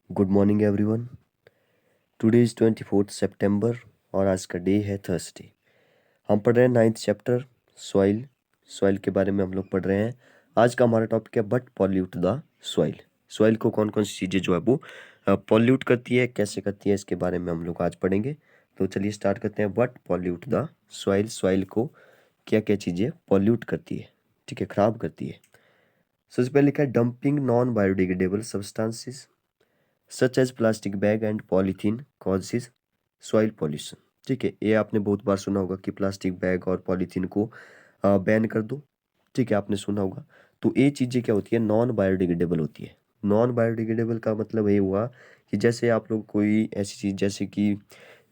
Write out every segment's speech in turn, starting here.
Good morning everyone. Today is 24 सितंबर और आज का डे है थर्सडे। हम पढ़ रहे हैं 9th चैप्टर सॉइल। सॉइल के बारे में हम लोग पढ़ रहे हैं। आज का हमारा टॉपिक है but pollute the soil. Soil को कौन कौन सी चीज़ें जो है वो पॉल्यूट करती है, कैसे करती है, इसके बारे में हम लोग आज पढ़ेंगे। तो चलिए स्टार्ट करते हैं। But pollute the soil. Soil को क्या क्या चीज़ें पॉल्यूट करती है, ठीक है, ख़राब करती है। सबसे पहले लिखा है dumping non biodegradable substances such as plastic bag and polythene causes soil pollution. ठीक है, ये आपने बहुत बार सुना होगा कि प्लास्टिक बैग और पॉलीथीन को बैन कर दो। ठीक है, आपने सुना होगा। तो ये चीज़ें क्या होती है, नॉन बायोडिग्रेडेबल होती है। नॉन बायोडिग्रेडेबल का मतलब ये हुआ कि जैसे आप लोग कोई ऐसी चीज़, जैसे कि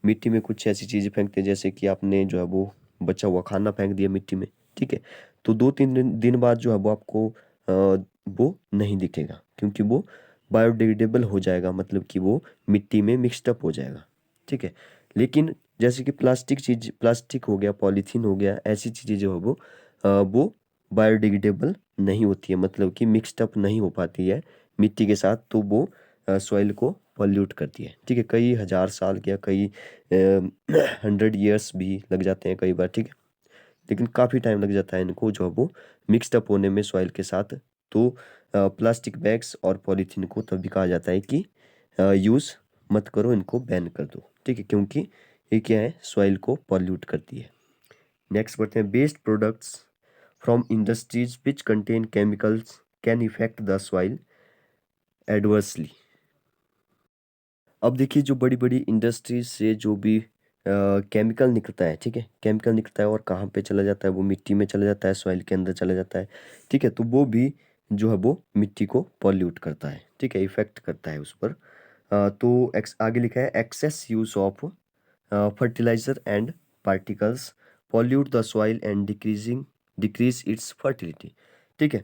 मिट्टी में कुछ ऐसी चीज़ें फेंकते हैं, जैसे कि आपने जो है वो बचा हुआ खाना फेंक दिया मिट्टी में। ठीक है, तो 2-3 दिन बाद जो है वो आपको वो नहीं दिखेगा, क्योंकि वो बायोडिग्रेडेबल हो जाएगा, मतलब कि वो मिट्टी में मिक्सड अप हो जाएगा। ठीक है, लेकिन जैसे कि प्लास्टिक हो गया, पॉलीथीन हो गया, ऐसी चीज़ें जो है वो बायोडिग्रेडेबल नहीं होती है, मतलब कि मिक्सड अप नहीं हो पाती है मिट्टी के साथ, तो वो सॉइल को पॉल्यूट करती है। ठीक है, कई हज़ार साल या कई 100 ईयर्स भी लग जाते हैं कई बार। ठीक है, लेकिन काफ़ी टाइम लग जाता है इनको जो है वो मिक्सड अप होने में सॉइल के साथ। तो प्लास्टिक बैग्स और पॉलीथीन को तभी कहा जाता है कि यूज़ मत करो, इनको बैन कर दो। ठीक है, क्योंकि ये क्या है, सॉइल को पॉल्यूट करती है। नेक्स्ट बढ़ते हैं। Based products from industries which contain chemicals can effect the soil adversely. अब देखिए, जो बड़ी बड़ी इंडस्ट्रीज से जो भी केमिकल निकलता है, ठीक है, केमिकल निकलता है और कहाँ पे चला जाता है, वो मिट्टी में चला जाता है, सॉइल के अंदर चला जाता है। ठीक है, तो वो भी जो है वो मिट्टी को पॉल्यूट करता है। ठीक है, इफेक्ट करता है उस पर। तो आगे लिखा है excess use of fertiliser and particles pollute the soil and decrease its fertility. ठीक है,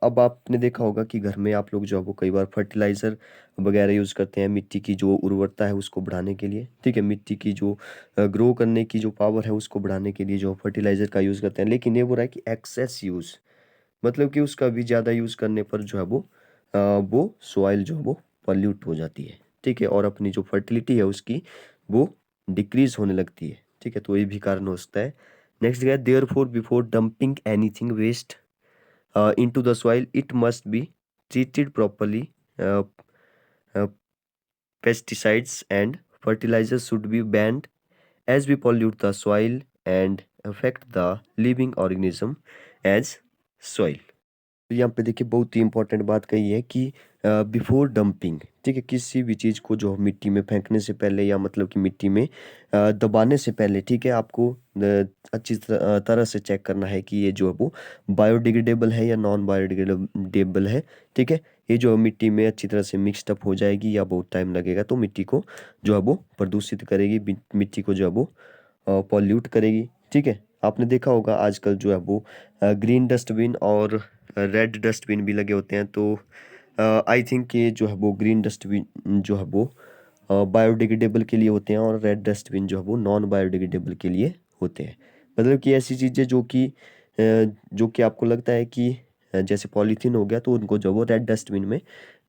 अब आपने देखा होगा कि घर में आप लोग जो है वो कई बार फर्टिलाइजर वगैरह यूज़ करते हैं मिट्टी की जो उर्वरता है उसको बढ़ाने के लिए। ठीक है, मिट्टी की जो ग्रो करने की जो पावर है उसको बढ़ाने के लिए जो फर्टिलाइज़र का यूज़ करते हैं। लेकिन ये बोल रहा है कि एक्सेस यूज़, मतलब कि उसका भी ज़्यादा यूज़ करने पर जो है वो सॉइल जो है वो पॉल्यूट हो जाती है। ठीक है, और अपनी जो फर्टिलिटी है उसकी वो डिक्रीज होने लगती है। ठीक है, तो ये भी कारण हो सकता है। नेक्स्ट है therefore before dumping anything waste into the soil, it must be treated properly. Uh, uh, Pesticides and fertilizers should be banned as we pollute the soil and affect the living organism as soil. तो यहाँ पे देखिए बहुत ही important बात कही है कि before dumping. ठीक है, किसी भी चीज़ को जो मिट्टी में फेंकने से पहले, या मतलब कि मिट्टी में दबाने से पहले, ठीक है, आपको अच्छी तरह से चेक करना है कि ये जो है वो बायोडिग्रेडेबल है या नॉन बायोडिग्रेडेबल है। ठीक है, ये जो मिट्टी में अच्छी तरह से मिक्सड अप हो जाएगी या बहुत टाइम लगेगा तो मिट्टी को जो है वो प्रदूषित करेगी, मिट्टी को जो है वो पॉल्यूट करेगी। ठीक है, आपने देखा होगा आजकल जो है वो ग्रीन डस्टबिन और रेड डस्टबिन भी लगे होते हैं। तो आई थिंक ये जो है वो ग्रीन डस्टबिन जो है वो बायोडिग्रेडेबल के लिए होते हैं और रेड डस्टबिन जो है वो नॉन बायोडिग्रेडेबल के लिए होते हैं। मतलब कि ऐसी चीज़ें जो कि आपको लगता है कि जैसे पॉलीथीन हो गया तो उनको जो वो रेड डस्टबिन में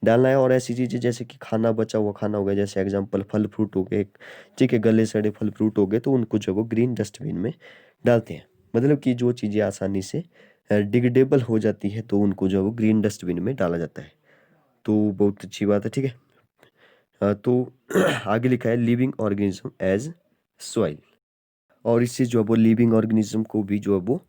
डालना है, और ऐसी चीज़ें जैसे कि खाना, बचा हुआ खाना हो गया, जैसे एग्जांपल फल फ्रूट हो गए, ठीक है, गले सड़े फल फ्रूट हो गए, तो उनको जो वो ग्रीन डस्टबिन में डालते हैं। मतलब कि जो चीज़ें आसानी से डिग्रेडेबल हो जाती है तो उनको जो है वो ग्रीन डस्टबिन में डाला जाता है। तो बहुत अच्छी बात है। ठीक है, तो आगे लिखा है लिविंग ऑर्गेनिज्म एज सॉइल, और इससे जो है वो लिविंग ऑर्गेनिज्म को भी जो है वो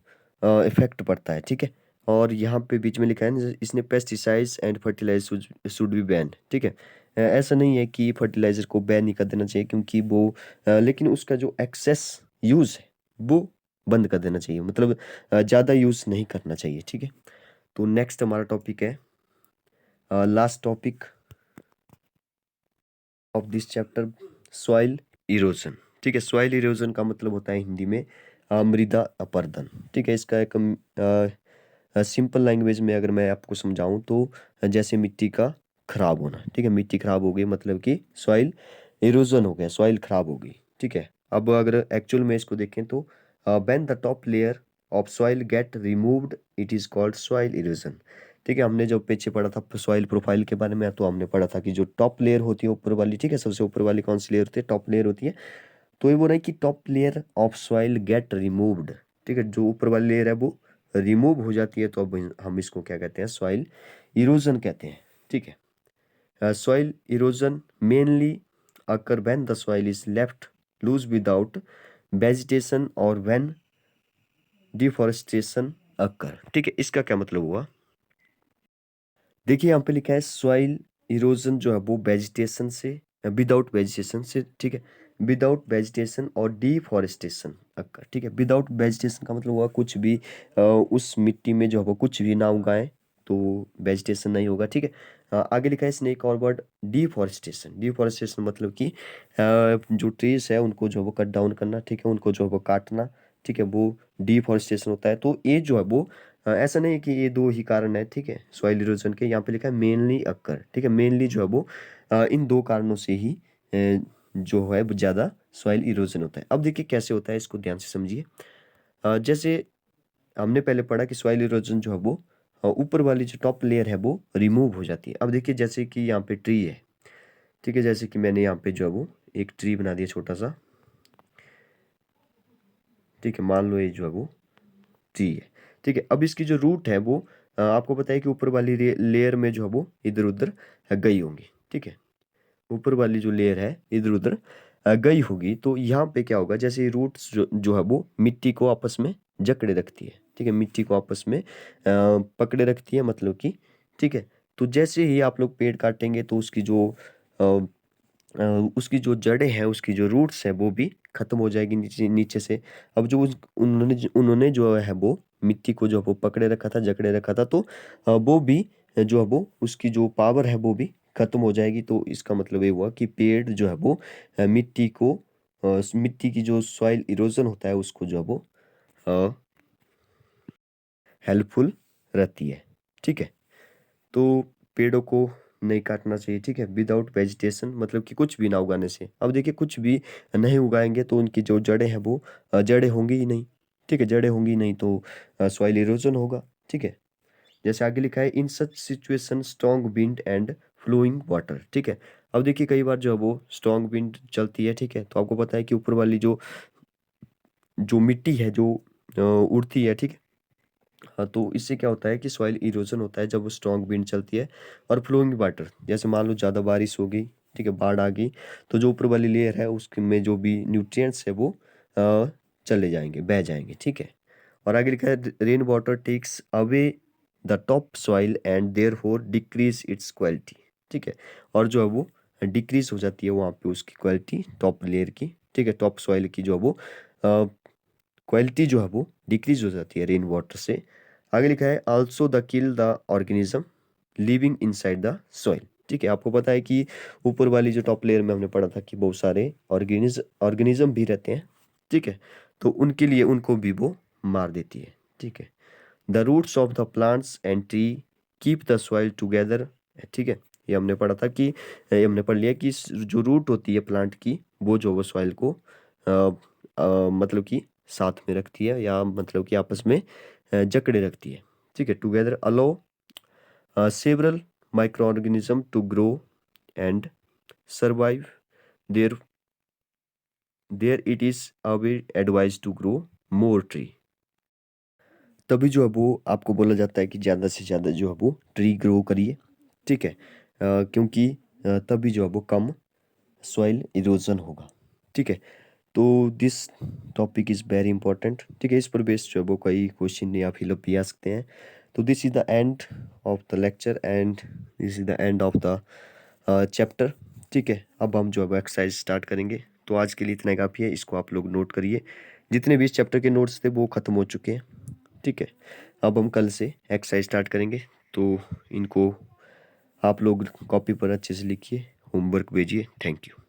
इफेक्ट पड़ता है। ठीक है, और यहाँ पे बीच में लिखा है ना, इसने pesticides and fertiliser should be ban. ठीक है, ऐसा नहीं है कि फर्टिलाइजर को बैन नहीं कर देना चाहिए, क्योंकि वो लेकिन उसका जो एक्सेस यूज़ है वो बंद कर देना चाहिए, मतलब ज़्यादा यूज़ नहीं करना चाहिए। ठीक है, तो नेक्स्ट हमारा टॉपिक है last topic of this chapter soil erosion. ठीक है, सॉइल इरोजन का मतलब होता है हिंदी में मृदा अपरदन। ठीक है, इसका एक सिंपल लैंग्वेज में अगर मैं आपको समझाऊं तो जैसे मिट्टी का खराब होना। ठीक है, मिट्टी खराब हो गई मतलब कि सॉइल इरोजन हो गया, सॉइल खराब हो गई। ठीक है, अब अगर एक्चुअल में इसको देखें तो when the top layer of soil get removed it is called soil erosion. ठीक है, हमने जब पीछे पढ़ा था सॉइल प्रोफाइल के बारे में, तो हमने पढ़ा था कि जो टॉप लेयर होती है ऊपर वाली, ठीक है, सबसे ऊपर वाली कौन सी लेयर होती है, टॉप लेयर होती है। तो ये बोल रहा है कि top layer of soil get removed, ठीक है, जो ऊपर वाली लेयर है वो रिमूव हो जाती है, तो अब हम इसको क्या कहते हैं, सॉइल इरोजन कहते हैं। ठीक है, soil erosion mainly occur when the soil is left loose without vegetation और व्हेन डिफॉरेस्टेशन अकर। ठीक है, इसका क्या मतलब हुआ, देखिए यहाँ पे लिखा है सॉइल इरोजन जो है वो वेजिटेशन से, विदाउट वेजिटेशन से, ठीक है, विदाउट वेजिटेशन और डिफॉरेस्टेशन अक्कर। ठीक है, विदाउट वेजिटेशन का मतलब हुआ कुछ भी उस मिट्टी में जो है वो कुछ भी ना उगाएं तो वेजिटेशन नहीं होगा। ठीक है, आगे लिखा है इसने एक और वर्ड डिफॉरेस्टेशन। डिफॉरेस्टेशन मतलब कि जो ट्रीज है उनको जो है वो कट डाउन करना, ठीक है, उनको जो है वो काटना, ठीक है, वो डिफॉरेस्टेशन होता है। तो ये जो है वो ऐसा नहीं है कि ये दो ही कारण है, ठीक है, सॉइल इरोजन के। यहाँ पे लिखा है मेनली अक्कर, ठीक है, मेनली जो है वो इन दो कारणों से ही जो है वो ज़्यादा सॉइल इरोजन होता है। अब देखिए कैसे होता है, इसको ध्यान से समझिए। जैसे हमने पहले पढ़ा कि सॉइल इरोजन जो है वो ऊपर वाली जो टॉप लेयर है वो रिमूव हो जाती है। अब देखिए जैसे कि यहाँ पे ट्री है, ठीक है, जैसे कि मैंने यहाँ पे जो है वो एक ट्री बना दिया छोटा सा, ठीक है, मान लो ये जो है वो ट्री है। ठीक है, अब इसकी जो रूट है वो आपको पता है कि ऊपर वाली लेयर में जो है वो इधर उधर गई होंगी। ठीक है, ऊपर वाली जो लेयर है इधर उधर गई होगी, तो यहाँ पे क्या होगा, जैसे रूट्स जो है वो मिट्टी को आपस में जकड़े रखती है। ठीक है, मिट्टी को आपस में पकड़े रखती है, मतलब कि, ठीक है, तो जैसे ही आप लोग पेड़ काटेंगे तो अ, उसकी जो जड़ें हैं, उसकी जो रूट्स हैं वो भी खत्म हो जाएगी नीचे नीचे से। अब जो उन्होंने जो है वो मिट्टी को जो है वो पकड़े रखा था, जकड़े रखा था, तो वो भी जो है वो उसकी जो पावर है वो भी खत्म हो जाएगी। तो इसका मतलब ये हुआ कि पेड़ जो है वो मिट्टी की जो सॉइल इरोजन होता है उसको जो है वो हेल्पफुल रहती है। ठीक है, तो पेड़ों को नहीं काटना चाहिए। ठीक है, विदाउट वेजिटेशन मतलब कि कुछ भी ना उगाने से। अब देखिए कुछ भी नहीं उगाएंगे तो उनकी जो जड़ें हैं वो जड़ें होंगी ही नहीं। ठीक है, जड़ें होंगी ही नहीं तो सॉइल इरोजन होगा। ठीक है, जैसे आगे लिखा है in such situation strong wind and flowing water. ठीक है, अब देखिए कई बार जो है वो स्ट्रॉन्ग विंड चलती है। ठीक है, तो आपको पता है कि ऊपर वाली जो जो मिट्टी है जो उड़ती है। ठीक है, हाँ, तो इससे क्या होता है कि सॉइल इरोजन होता है जब वो स्ट्रॉन्ग विंड चलती है। और फ्लोइंग वाटर, जैसे मान लो ज़्यादा बारिश हो गई, ठीक है, बाढ़ आ गई, तो जो ऊपर वाली लेयर है उसके में जो भी न्यूट्रिएंट्स है वो अ, चले जाएंगे, बह जाएंगे। ठीक है, और आगे लिखा है rain water takes away the top soil and therefore decrease its quality. ठीक है, और जो है वो डिक्रीज हो जाती है वहाँ पे उसकी क्वालिटी टॉप लेयर की। ठीक है, टॉप सॉइल की जो है वो क्वालिटी जो है वो डिक्रीज हो जाती है रेन वाटर से। आगे लिखा है also the kill the organism living inside the soil. ठीक है, आपको पता है कि ऊपर वाली जो टॉप लेयर में हमने पढ़ा था कि बहुत सारे ऑर्गेनिज्म भी रहते हैं। ठीक है, तो उनके लिए उनको भी वो मार देती है। ठीक है, the roots of the plants and tree keep the soil together. ठीक है, ये हमने पढ़ा था कि ये हमने पढ़ लिया कि जो रूट होती है प्लांट की वो जो वो सॉइल को मतलब कि साथ में रखती है, या मतलब कि आपस में जकड़े रखती है। ठीक है, together allow several micro organism to grow and survive there there it is away advise to grow more tree. तभी जो है वो आपको बोला जाता है कि ज़्यादा से ज़्यादा जो है वो ट्री ग्रो करिए। ठीक है, क्योंकि तभी जो है वो कम सॉइल इरोजन होगा। ठीक है, तो this topic is very important. ठीक है, इस पर बेस्ड जो है वो कई क्वेश्चन या फिलअप भी आ सकते हैं। तो this is the end of the lecture and this is the end of the chapter. ठीक है, अब हम जो है वो एक्सरसाइज स्टार्ट करेंगे। तो आज के लिए इतना ही काफ़ी है, इसको आप लोग नोट करिए। जितने भी इस चैप्टर के नोट्स थे वो ख़त्म हो चुके हैं। ठीक है, अब हम कल से एक्सरसाइज स्टार्ट करेंगे, तो इनको आप लोग कॉपी पर अच्छे से लिखिए, होमवर्क भेजिए। Thank you.